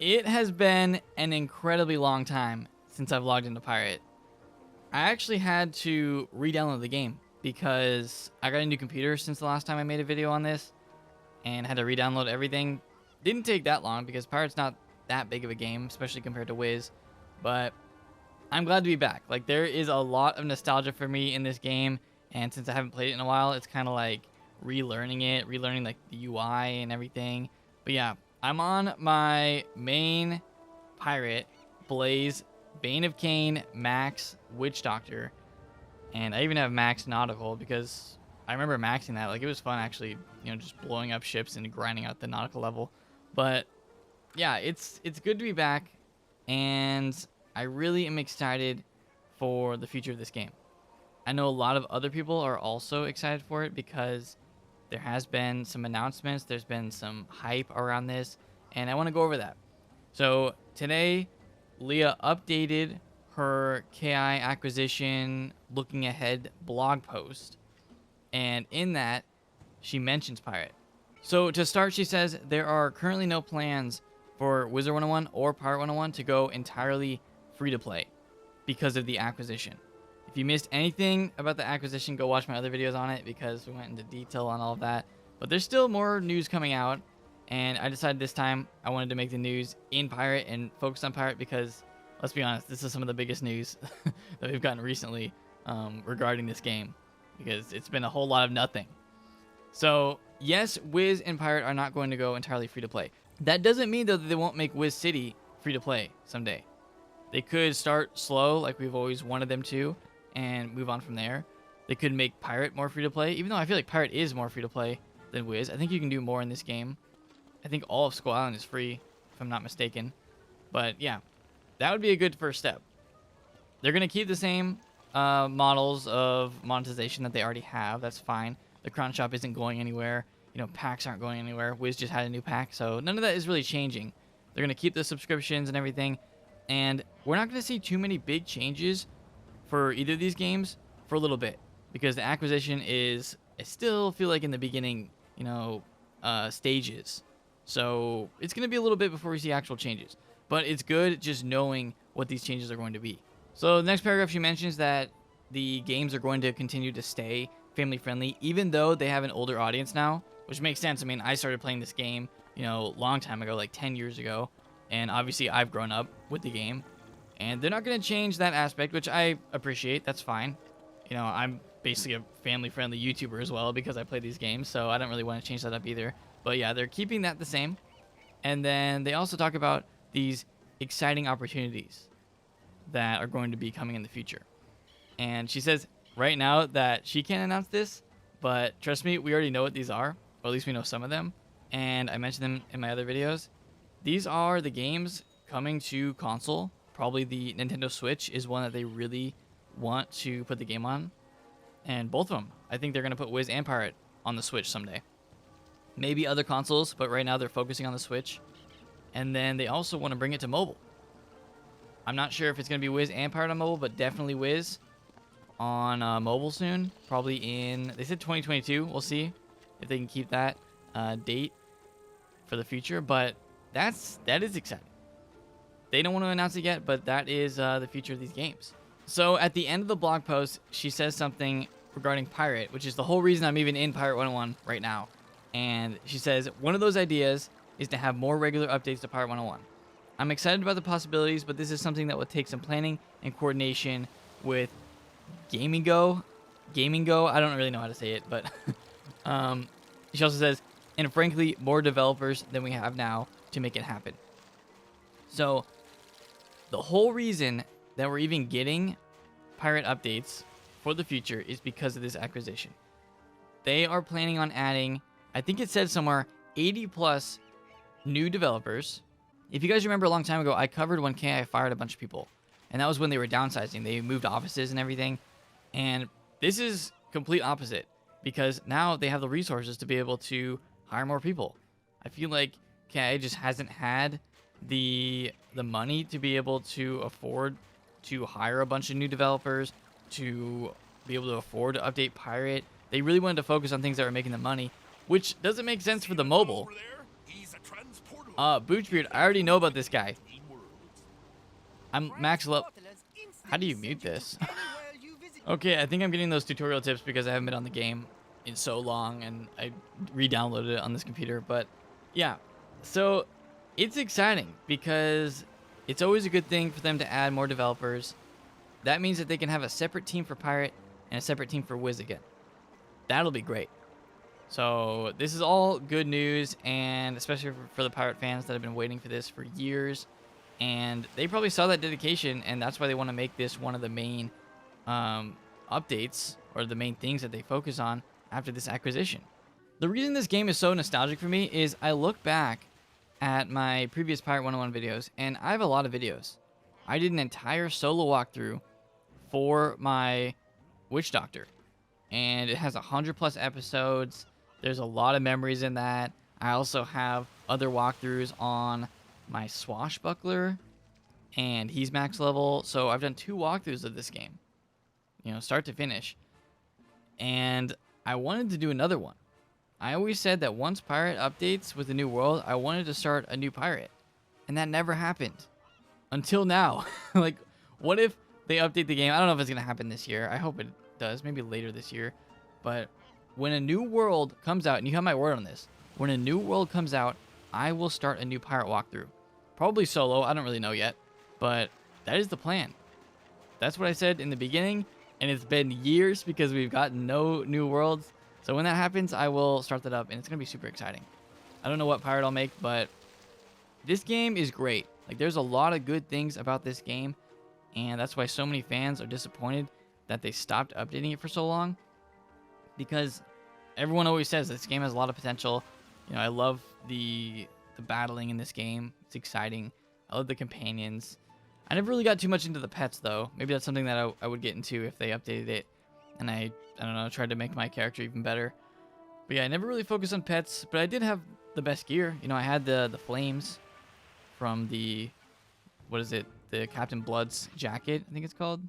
It has been an incredibly long time since I've logged into Pirate. I actually had to re-download the game because I got a new computer since the last time I made a video on this and had to re-download everything. Didn't take that long because Pirate's not that big of a game, especially compared to Wiz, but I'm glad to be back. Like, there is a lot of nostalgia for me in this game, and since I haven't played it in a while, it's kind of like relearning like the UI and everything. But yeah, I'm on my main pirate, Blaze, Bane of Cain, Max, Witch Doctor, and I even have Max Nautical because I remember maxing that. Like, it was fun actually, just blowing up ships and grinding out the nautical level. But yeah, it's good to be back, and I really am excited for the future of this game. I know a lot of other people are also excited for it because there has been some announcements, there's been some hype around this, and I want to go over that. So today, Leah updated her KI acquisition looking ahead blog post, and in that, she mentions Pirate. So to start, she says there are currently no plans for Wizard101 or Pirate101 to go entirely free to play because of the acquisition. If you missed anything about the acquisition, go watch my other videos on it because we went into detail on all of that. But there's still more news coming out, and I decided this time I wanted to make the news in Pirate and focus on Pirate because, let's be honest, this is some of the biggest news that we've gotten recently regarding this game because it's been a whole lot of nothing. So yes, Wiz and Pirate are not going to go entirely free to play. That doesn't mean though that they won't make Wiz City free to play someday. They could start slow like we've always wanted them to and move on from there. They could make Pirate more free to play, even though I feel like Pirate is more free to play than Wiz. I think you can do more in this game. I think all of Skull Island is free, if I'm not mistaken. But yeah, that would be a good first step. They're going to keep the same models of monetization that they already have. That's fine. The Crown Shop isn't going anywhere. Packs aren't going anywhere. Wiz just had a new pack, so none of that is really changing. They're going to keep the subscriptions and everything, and we're not going to see too many big changes for either of these games for a little bit because the acquisition is, I still feel like in the beginning, stages. So it's going to be a little bit before we see actual changes, but it's good just knowing what these changes are going to be. So the next paragraph, she mentions that the games are going to continue to stay family friendly, even though they have an older audience now, which makes sense. I mean, I started playing this game, a long time ago, like 10 years ago, and obviously I've grown up with the game, and they're not going to change that aspect, which I appreciate. That's fine. I'm basically a family-friendly YouTuber as well because I play these games, so I don't really want to change that up either. But yeah, they're keeping that the same. And then they also talk about these exciting opportunities that are going to be coming in the future. And she says right now that she can't announce this, but trust me, we already know what these are, or at least we know some of them. And I mentioned them in my other videos. These are the games coming to console. Probably the Nintendo Switch is one that they really want to put the game on. And both of them. I think they're going to put Wiz and Pirate on the Switch someday. Maybe other consoles, but right now they're focusing on the Switch. And then they also want to bring it to mobile. I'm not sure if it's going to be Wiz and Pirate on mobile, but definitely Wiz on mobile soon. Probably in, they said 2022. We'll see if they can keep that date for the future. But that is exciting. They don't want to announce it yet, but that is the future of these games. So at the end of the blog post, she says something regarding Pirate, which is the whole reason I'm even in Pirate101 right now. And she says, one of those ideas is to have more regular updates to Pirate101. I'm excited about the possibilities, but this is something that will take some planning and coordination with Gaming Go. I don't really know how to say it, but she also says, and frankly, more developers than we have now to make it happen. So the whole reason that we're even getting Pirate updates for the future is because of this acquisition. They are planning on adding, I think it said somewhere, 80 plus new developers. If you guys remember a long time ago, I covered when KI fired a bunch of people. And that was when they were downsizing. They moved offices and everything. And this is complete opposite because now they have the resources to be able to hire more people. I feel like KI just hasn't had the money to be able to afford to hire a bunch of new developers, to be able to afford to update Pirate. They really wanted to focus on things that were making them money, which doesn't make sense for the mobile. Boochbeard, I already know about this guy. I'm max level. How do you mute this? Okay, I think I'm getting those tutorial tips because I haven't been on the game in so long and I re-downloaded it on this computer. But yeah, so it's exciting because it's always a good thing for them to add more developers. That means that they can have a separate team for Pirate and a separate team for Wiz again. That'll be great. So this is all good news, and especially for the Pirate fans that have been waiting for this for years. And they probably saw that dedication, and that's why they want to make this one of the main updates, or the main things that they focus on after this acquisition. The reason this game is so nostalgic for me is I look back at my previous Pirate101 videos, and I have a lot of videos. I did an entire solo walkthrough for my Witch Doctor, and it has 100+ episodes. There's a lot of memories in that. I also have other walkthroughs on my Swashbuckler, and he's max level. So I've done 2 walkthroughs of this game, you know, start to finish. And I wanted to do another one. I always said that once Pirate updates with a new world, I wanted to start a new Pirate. And that never happened. Until now. Like, what if they update the game? I don't know if it's going to happen this year. I hope it does. Maybe later this year. But when a new world comes out, and you have my word on this, when a new world comes out, I will start a new Pirate walkthrough. Probably solo. I don't really know yet. But that is the plan. That's what I said in the beginning. And it's been years because we've gotten no new worlds. So when that happens, I will start that up. And it's going to be super exciting. I don't know what Pirate I'll make, but this game is great. Like, there's a lot of good things about this game. And that's why so many fans are disappointed that they stopped updating it for so long. Because everyone always says this game has a lot of potential. You know, I love the battling in this game. It's exciting. I love the companions. I never really got too much into the pets, though. Maybe that's something that I would get into if they updated it. And I don't know, tried to make my character even better. But yeah, I never really focused on pets. But I did have the best gear. You know, I had the flames from the, what is it? The Captain Blood's jacket, I think it's called.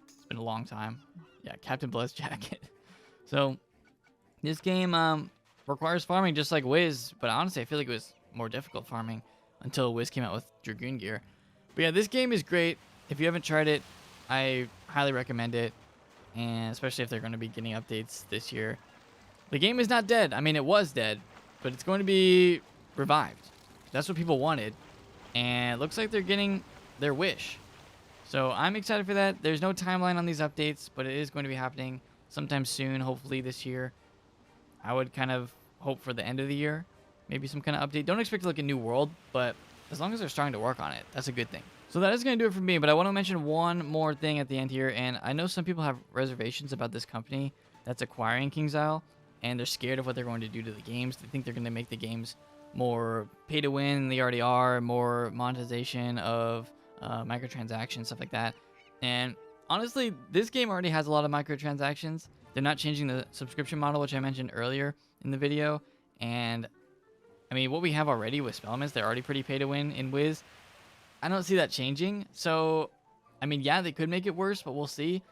It's been a long time. Yeah, Captain Blood's jacket. So this game requires farming just like Wiz, but honestly, I feel like it was more difficult farming until Wiz came out with Dragoon gear. But yeah, this game is great. If you haven't tried it, I highly recommend it, and especially if they're going to be getting updates this year. The game is not dead. I mean, it was dead, but it's going to be revived. That's what people wanted, and it looks like they're getting their wish. So I'm excited for that. There's no timeline on these updates, but it is going to be happening sometime soon, hopefully this year. I would kind of hope for the end of the year, maybe some kind of update. Don't expect like a new world, but as long as they're starting to work on it, that's a good thing. So that is going to do it for me, but I want to mention one more thing at the end here, and I know some people have reservations about this company that's acquiring King's Isle, and they're scared of what they're going to do to the games. They think they're going to make the games more pay to win than they already are, more monetization of microtransactions, stuff like that. And honestly, this game already has a lot of microtransactions. They're not changing the subscription model, which I mentioned earlier in the video. And I mean, what we have already with Spellmans, they're already pretty pay to win in Wiz. I don't see that changing. So, I mean, yeah, they could make it worse, but we'll see.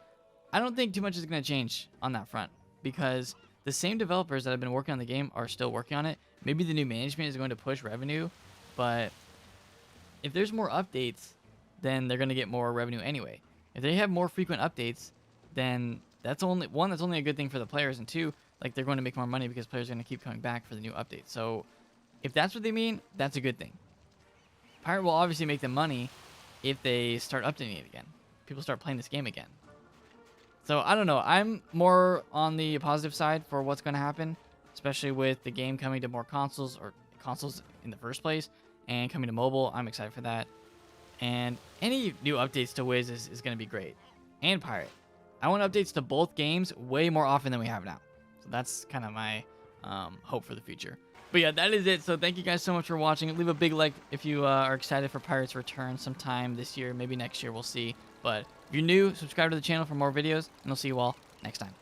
I don't think too much is going to change on that front because the same developers that have been working on the game are still working on it. Maybe the new management is going to push revenue, but if there's more updates, then they're going to get more revenue anyway. If they have more frequent updates, then that's only a good thing for the players, and two, like, they're going to make more money because players are going to keep coming back for the new updates. So if that's what they mean, that's a good thing. Pirate will obviously make them money if they start updating it again. People start playing this game again. So I don't know. I'm more on the positive side for what's going to happen, especially with the game coming to more consoles, or consoles in the first place, and coming to mobile. I'm excited for that. And any new updates to Wiz is going to be great. And Pirate. I want updates to both games way more often than we have now. So that's kind of my hope for the future. But yeah, that is it. So thank you guys so much for watching. Leave a big like if you are excited for Pirate's return sometime this year. Maybe next year, we'll see. But if you're new, subscribe to the channel for more videos, and I'll see you all next time.